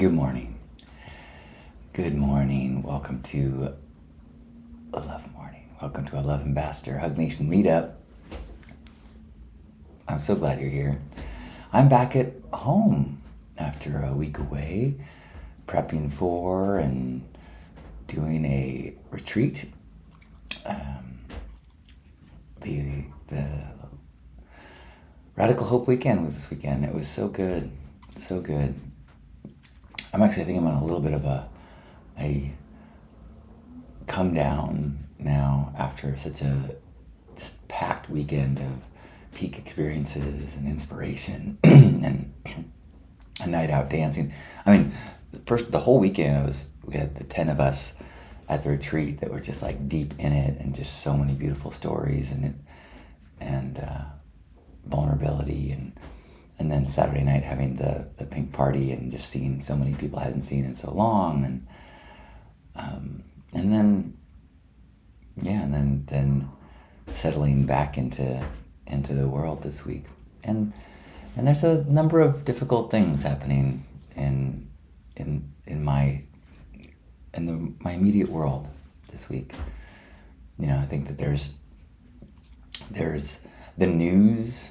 Good morning. Good morning. Welcome to Love Morning. Welcome to a Love Ambassador Hug Nation meetup. I'm so glad you're here. I'm back at home after a week away, prepping for and doing a retreat. The Radical Hope weekend was this weekend. It was so good, so good. I think I'm on a little bit of a come down now after such a just packed weekend of peak experiences and inspiration and a night out dancing. The whole weekend we had the 10 of us at the retreat that were just like deep in it, and just so many beautiful stories and vulnerability, and then Saturday night having the pink party and just seeing so many people I hadn't seen in so long, and then settling back into the world this week, and there's a number of difficult things happening in my immediate world this week. I think that there's the news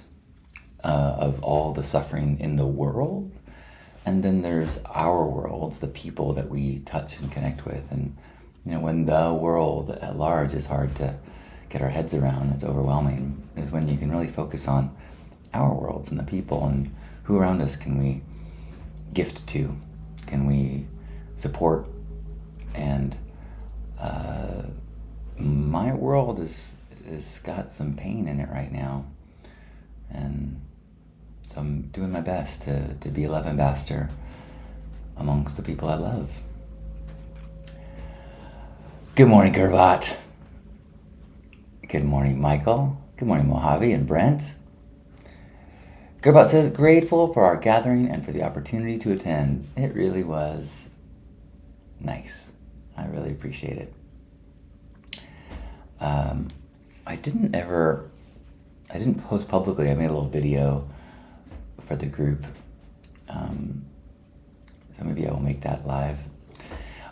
of all the suffering in the world, and then there's our world, the people that we touch and connect with. And when the world at large is hard to get our heads around, it's overwhelming, is when you can really focus on our worlds and the people and who around us can we gift to, can we support. And my world is got some pain in it right now, and so I'm doing my best to be a love ambassador amongst the people I love. Good morning, Gurvat. Good morning, Michael. Good morning, Mojave and Brent. Gurvat says, grateful for our gathering and for the opportunity to attend. It really was nice. I really appreciate it. I didn't post publicly. I made a little video for the group. So maybe I will make that live.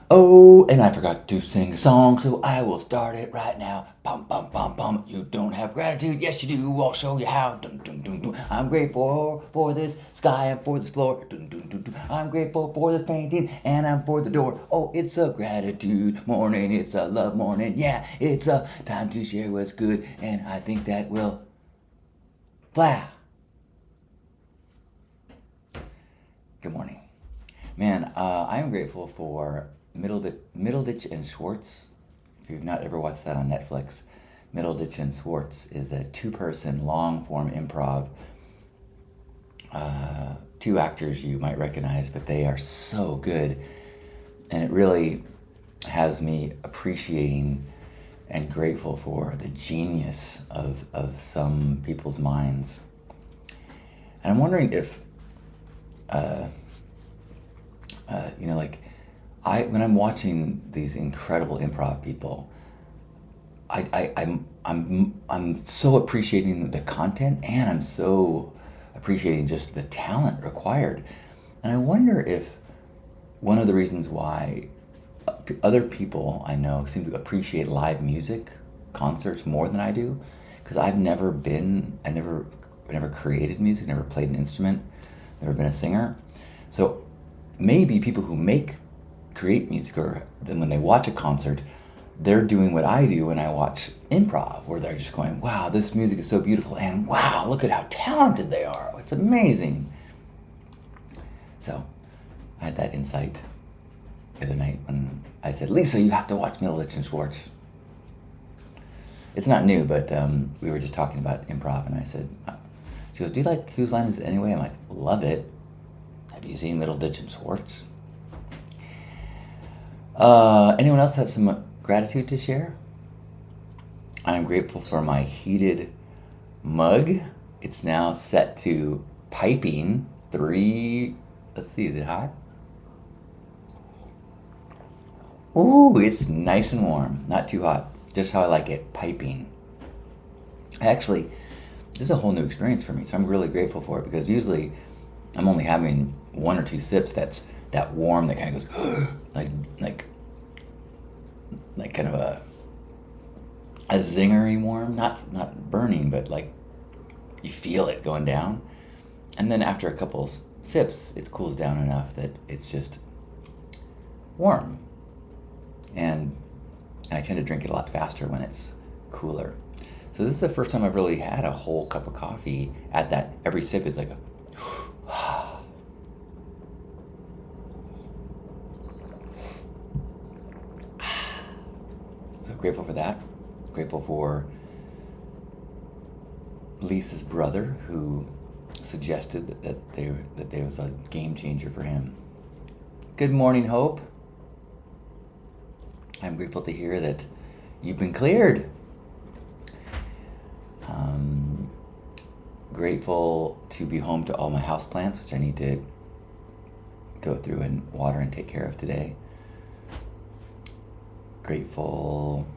Oh, and I forgot to sing a song, so I will start it right now. Pum, pum, pum, pum. You don't have gratitude? Yes, you do. I'll show you how. Dun, dun, dun, dun. I'm grateful for this sky and for this floor. Dun, dun, dun, dun. I'm grateful for this painting, and I'm for the door. Oh, it's a gratitude morning. It's a love morning. Yeah, it's a time to share what's good, and I think that will fly. Good morning. Man, I am grateful for Middleditch and Schwartz. If you've not ever watched that on Netflix, Middleditch and Schwartz is a 2-person long-form improv. 2 actors you might recognize, but they are so good. And it really has me appreciating and grateful for the genius of some people's minds. And I'm wondering if, when I'm watching these incredible improv people, I'm so appreciating the content, and I'm so appreciating just the talent required. And I wonder if one of the reasons why other people I know seem to appreciate live music, concerts, more than I do, because I never created music, never played an instrument, never been a singer. So maybe people who create music, or then when they watch a concert, they're doing what I do when I watch improv, where they're just going, wow, this music is so beautiful, and wow, look at how talented they are. It's amazing. So I had that insight the other night when I said, Lisa, you have to watch Middleditch and Schwartz. It's not new, but we were just talking about improv, and I said, she goes, do you like Whose Line Is It Anyway? I'm like, love it. Have you seen Middleditch and Schwartz? Anyone else have some gratitude to share? I'm grateful for my heated mug. It's now set to piping 3. Let's see, is it hot? Ooh, it's nice and warm. Not too hot. Just how I like it, piping. Actually, this is a whole new experience for me, so I'm really grateful for it, because usually I'm only having 1 or 2 sips that's that warm that kind of goes like kind of a zingery warm, not burning, but like you feel it going down. And then after a couple sips, it cools down enough that it's just warm. And I tend to drink it a lot faster when it's cooler. So this is the first time I've really had a whole cup of coffee at that. Every sip is like a so grateful for that. Grateful for Lisa's brother, who suggested that there was a game changer for him. Good morning, Hope. I'm grateful to hear that you've been cleared. Grateful to be home to all my houseplants, which I need to go through and water and take care of today. Grateful.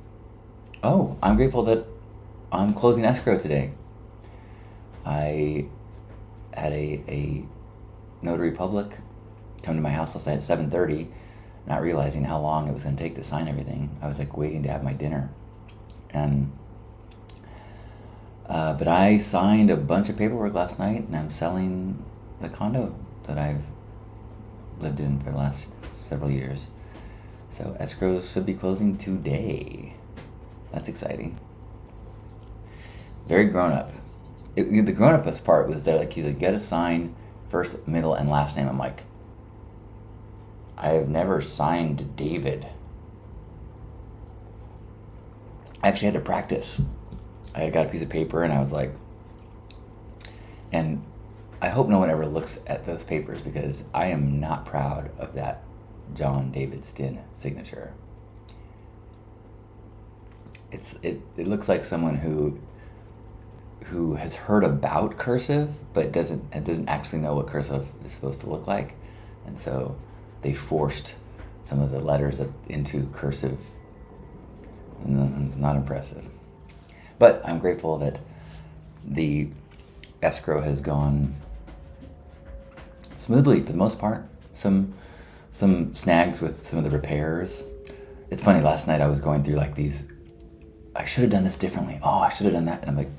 Oh, I'm grateful that I'm closing escrow today. I had a notary public come to my house last night at 7:30, not realizing how long it was going to take to sign everything. I was like waiting to have my dinner, and but I signed a bunch of paperwork last night, and I'm selling the condo that I've lived in for the last several years. So escrows should be closing today. That's exciting. Very grown up. The grown upest part was that he's like, you gotta sign first, middle, and last name. I'm like, I have never signed David. I actually had to practice. I had got a piece of paper and I was like, and I hope no one ever looks at those papers because I am not proud of that John David Stinn signature. It looks like someone who has heard about cursive but doesn't actually know what cursive is supposed to look like, and so they forced some of the letters into cursive. It's not impressive. But I'm grateful that the escrow has gone smoothly for the most part. Some snags with some of the repairs. It's funny, last night I was going through like these, I should have done this differently. Oh, I should have done that. And I'm like,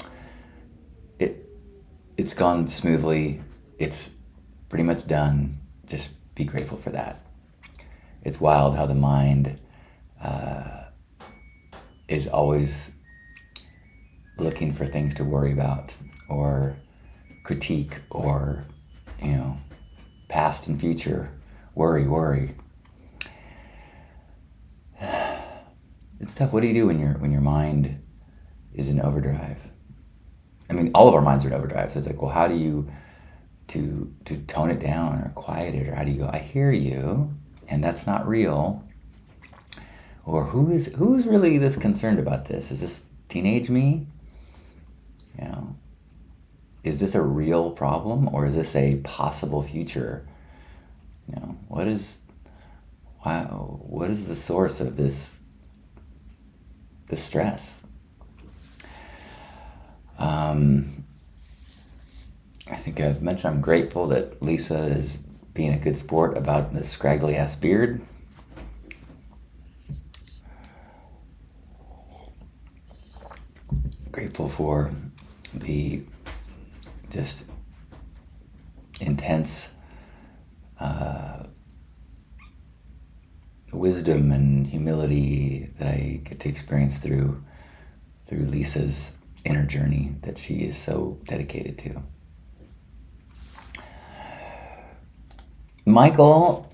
it's gone smoothly. It's pretty much done. Just be grateful for that. It's wild how the mind is always looking for things to worry about or critique or, past and future. Worry. It's tough. What do you do when your mind is in overdrive? I mean, all of our minds are in overdrive. So it's like, well, how do you to tone it down or quiet it, or how do you go, I hear you, and that's not real? Or who's really this concerned about this? Is this teenage me? Is this a real problem, or is this a possible future? What is the source of this stress? I think I've mentioned I'm grateful that Lisa is being a good sport about the scraggly ass beard. Grateful for the just intense wisdom and humility that I get to experience through Lisa's inner journey that she is so dedicated to. Michael,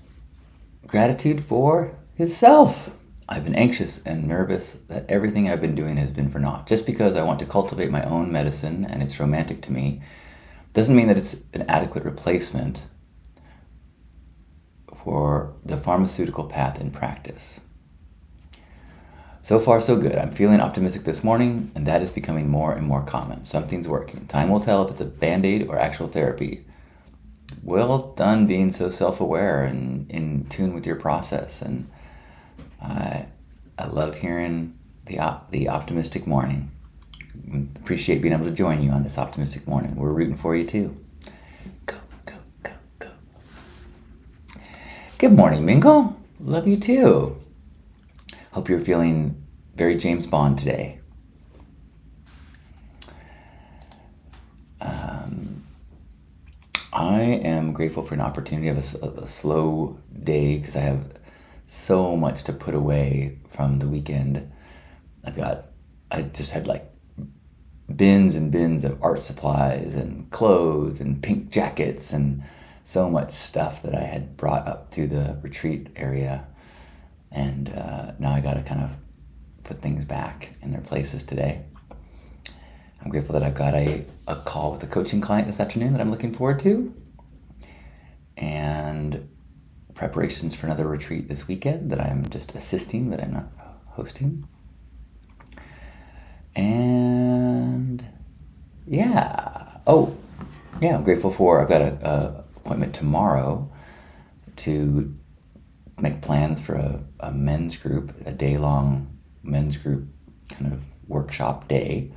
gratitude for himself. I've been anxious and nervous that everything I've been doing has been for naught. Just because I want to cultivate my own medicine and it's romantic to me doesn't mean that it's an adequate replacement for the pharmaceutical path in practice. So far, so good. I'm feeling optimistic this morning, and that is becoming more and more common. Something's working. Time will tell if it's a Band-Aid or actual therapy. Well done being so self-aware and in tune with your process. And I love hearing the optimistic morning. Appreciate being able to join you on this optimistic morning. We're rooting for you too. Go, go, go, go. Good morning, Mingle. Love you too. Hope you're feeling very James Bond today. I am grateful for an opportunity of a slow day because I have so much to put away from the weekend. I just had like bins and bins of art supplies and clothes and pink jackets and so much stuff that I had brought up to the retreat area. And now I got to kind of put things back in their places today. I'm grateful that I've got a call with a coaching client this afternoon that I'm looking forward to. And preparations for another retreat this weekend that I'm just assisting, but I'm not hosting. And yeah. Oh, yeah, I'm grateful I've got a appointment tomorrow to make plans for a men's group, a day-long men's group kind of workshop day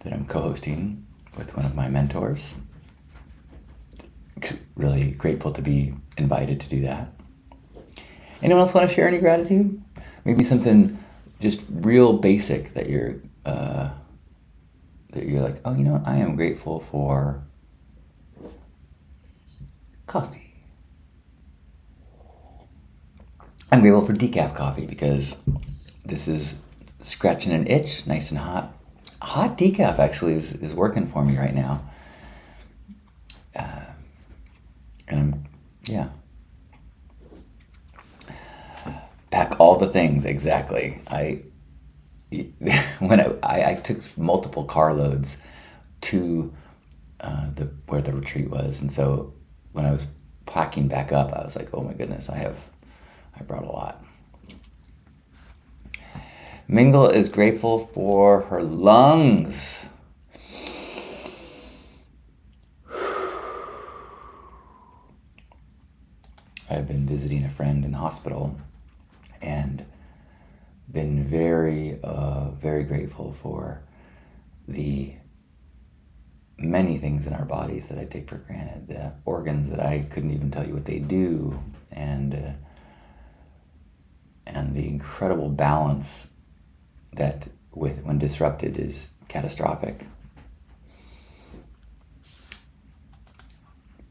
that I'm co-hosting with one of my mentors. Really grateful to be invited to do that. Anyone else want to share any gratitude? Maybe something just real basic that you're like, oh, you know what? I am grateful for coffee. I'm grateful for decaf coffee because this is scratching an itch, nice and hot. Hot decaf actually is working for me right now. Yeah. Pack all the things, exactly. When I took multiple carloads to where the retreat was, and so when I was packing back up, I was like, oh my goodness, I brought a lot. Mingle is grateful for her lungs. I've been visiting a friend in the hospital and been very, very grateful for the many things in our bodies that I take for granted, the organs that I couldn't even tell you what they do, and the incredible balance that when disrupted is catastrophic.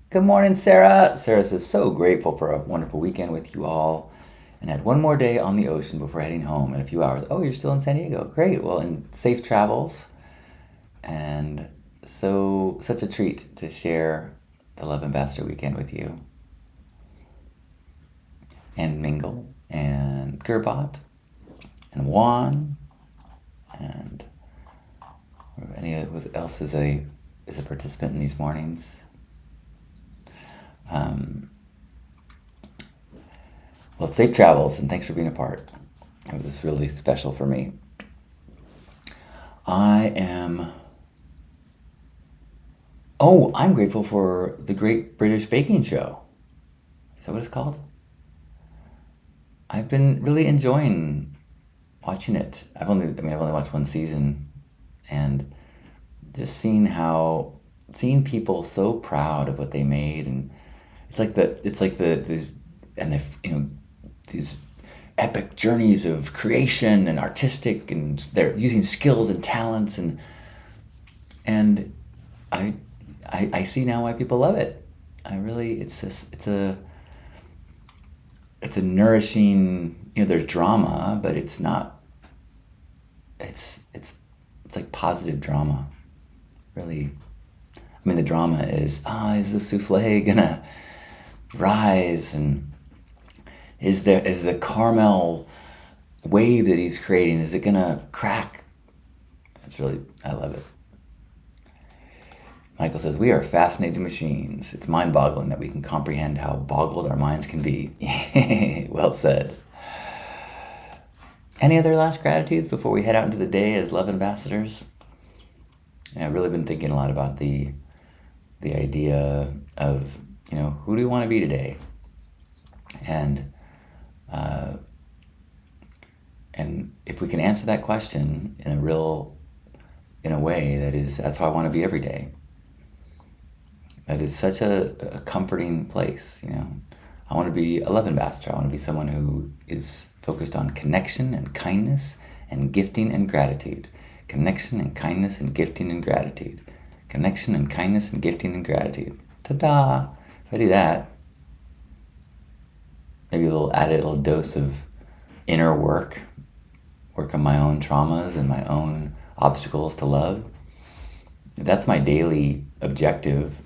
Good morning, Sarah. Sarah says, so grateful for a wonderful weekend with you all and had one more day on the ocean before heading home in a few hours. Oh, you're still in San Diego. Great. Well, and safe travels. And such a treat to share the Love Ambassador weekend with you. And Mingle and Gerbot and Juan and any else is a participant in these mornings. Well, safe travels, and thanks for being a part. It was really special for me. I'm grateful for the Great British Baking Show. Is that what it's called? I've been really enjoying watching it. I've only watched one season, and just seeing people so proud of what they made, and these epic journeys of creation and artistic, and they're using skills and talents, and I see now why people love it. It's a nourishing, there's drama, but it's not, it's like positive drama, really. I mean, the drama is the souffle gonna rise, and is the caramel wave that he's creating, is it gonna crack? I love it. Michael says, we are fascinating machines. It's mind-boggling that we can comprehend how boggled our minds can be. Well said. Any other last gratitudes before we head out into the day as Love Ambassadors? I've really been thinking a lot about the idea of, who do we want to be today? And if we can answer that question in a way that's how I want to be every day. That is such a comforting place, I want to be a love ambassador. I want to be someone who is focused on connection and kindness and gifting and gratitude. Connection and kindness and gifting and gratitude. Connection and kindness and gifting and gratitude. Ta-da! If I do that, maybe add a little dose of inner work on my own traumas and my own obstacles to love. That's my daily objective,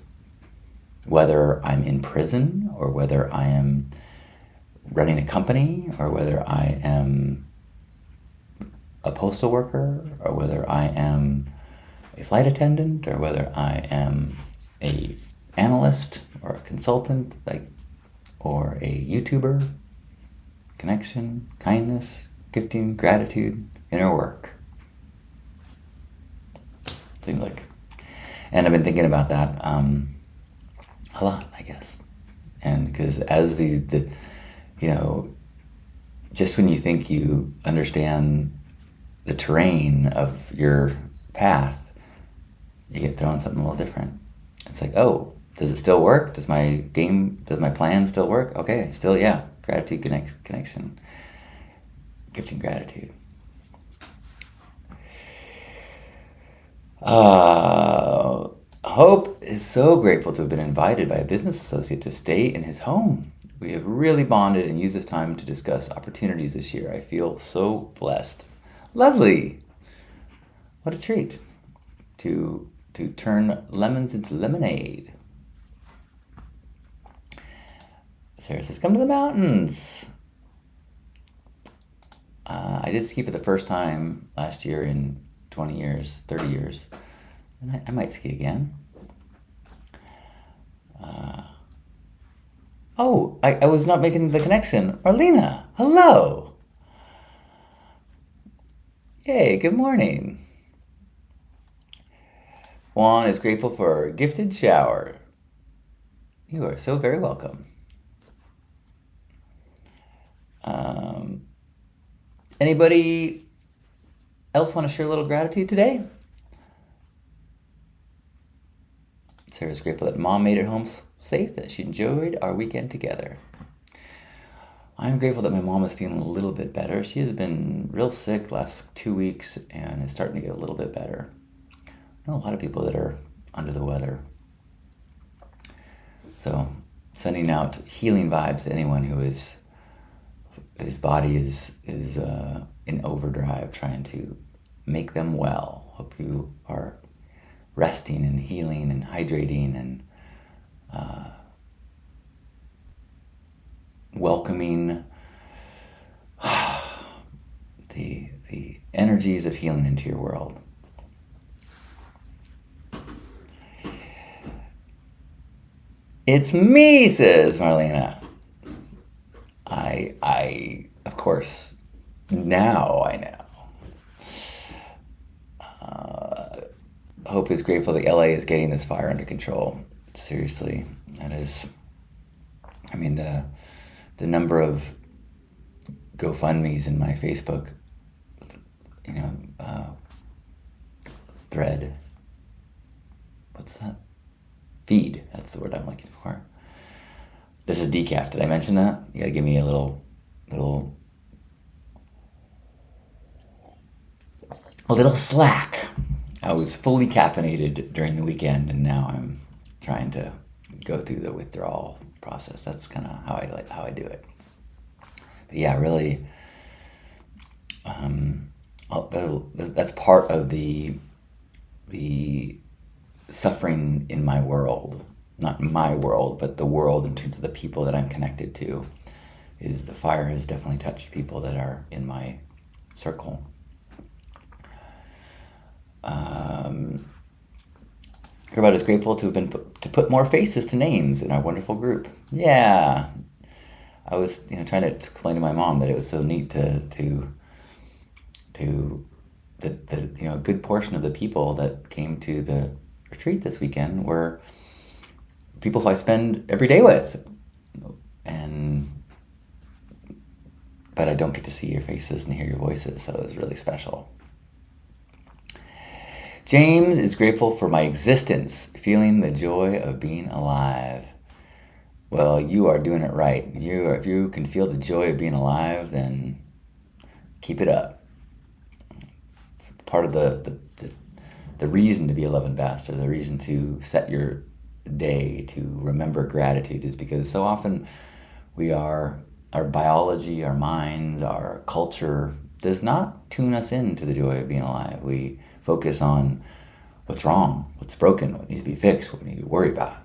whether I'm in prison or whether I am running a company or whether I am a postal worker or whether I am a flight attendant or whether I am a analyst or a consultant, or a YouTuber. Connection, kindness, gifting, gratitude, inner work. Seems like. And I've been thinking about that a lot, I guess. And because as just when you think you understand the terrain of your path, you get thrown something a little different. It's like, oh, does it still work? Does my plan still work? Okay, still, yeah. Gratitude, connection, gifting gratitude. Hope is so grateful to have been invited by a business associate to stay in his home. We have really bonded and used this time to discuss opportunities this year. I feel so blessed. Lovely. What a treat to turn lemons into lemonade. Sarah says, come to the mountains. I did ski for the first time last year in 20 years, 30 years. And I might ski again. I was not making the connection. Marlena, hello. Yay, good morning. Juan is grateful for a gifted shower. You are so very welcome. Anybody else want to share a little gratitude today? Sarah's grateful that Mom made it home safe, that she enjoyed our weekend together. I'm grateful that my mom is feeling a little bit better. She has been real sick last 2 weeks and is starting to get a little bit better. I know a lot of people that are under the weather. So sending out healing vibes to anyone who his body is in overdrive, trying to make them well. Hope you are resting and healing and hydrating and welcoming the energies of healing into your world. It's me, says Marlena. I of course, now I know. Hope is grateful that LA is getting this fire under control. Seriously, that is, I mean, the number of GoFundMes in my Facebook, thread. What's that? Feed. That's the word I'm looking for. This is decaf. Did I mention that? You gotta give me a little slack. I was fully caffeinated during the weekend, and now I'm trying to go through the withdrawal process. That's kind of how I do it. But yeah, really, that's part of the suffering in my world. Not my world, but the world in terms of the people that I'm connected to. Is the fire has definitely touched people that are in my circle. Herbert is grateful to have been to put more faces to names in our wonderful group. Yeah, I was trying to explain to my mom that it was so neat that a good portion of the people that came to the retreat this weekend were people who I spend every day with, but I don't get to see your faces and hear your voices, so it was really special. James is grateful for my existence, feeling the joy of being alive. well, you are doing it right. If you can feel the joy of being alive, then keep it up. Part of the reason to be a love ambassador, the reason to set your day to remember gratitude is because so often our biology, our minds, our culture does not tune us into the joy of being alive. We focus on what's wrong, what's broken, what needs to be fixed, what we need to worry about.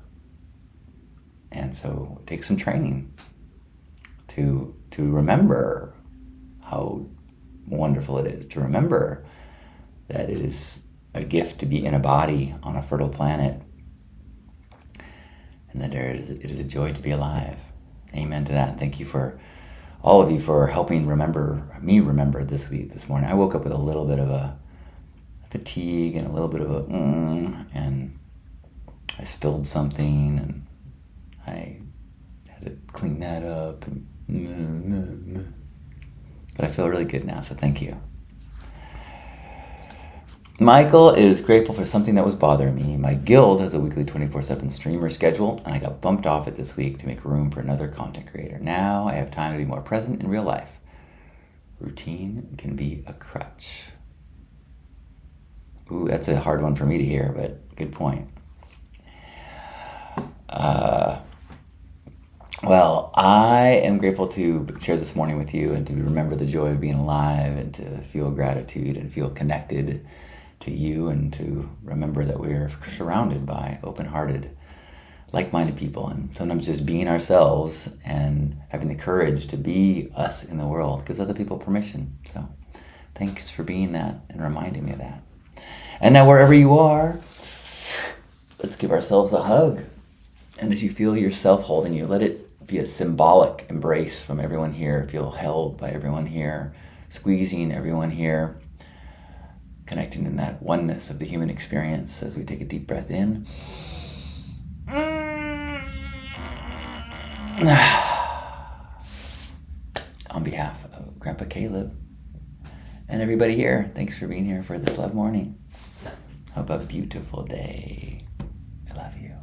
And so it takes some training to remember how wonderful it is, to remember that it is a gift to be in a body on a fertile planet, and that it is a joy to be alive. Amen to that. Thank you for all of you for helping me remember this morning. I woke up with a little bit of a fatigue and a little bit of and I spilled something and I had to clean that up. But I feel really good now, so thank you. Michael is grateful for something that was bothering me. My guild has a weekly 24/7 streamer schedule, and I got bumped off it this week to make room for another content creator. Now I have time to be more present in real life. Routine can be a crutch. Ooh, that's a hard one for me to hear, but good point. Well, I am grateful to share this morning with you and to remember the joy of being alive and to feel gratitude and feel connected to you and to remember that we're surrounded by open-hearted, like-minded people, and sometimes just being ourselves and having the courage to be us in the world gives other people permission. So thanks for being that and reminding me of that. And now wherever you are, let's give ourselves a hug. And as you feel yourself holding you, let it be a symbolic embrace from everyone here. Feel held by everyone here, squeezing everyone here, connecting in that oneness of the human experience as we take a deep breath in. On behalf of Grandpa Caleb and everybody here, thanks for being here for this love morning. Have a beautiful day. I love you.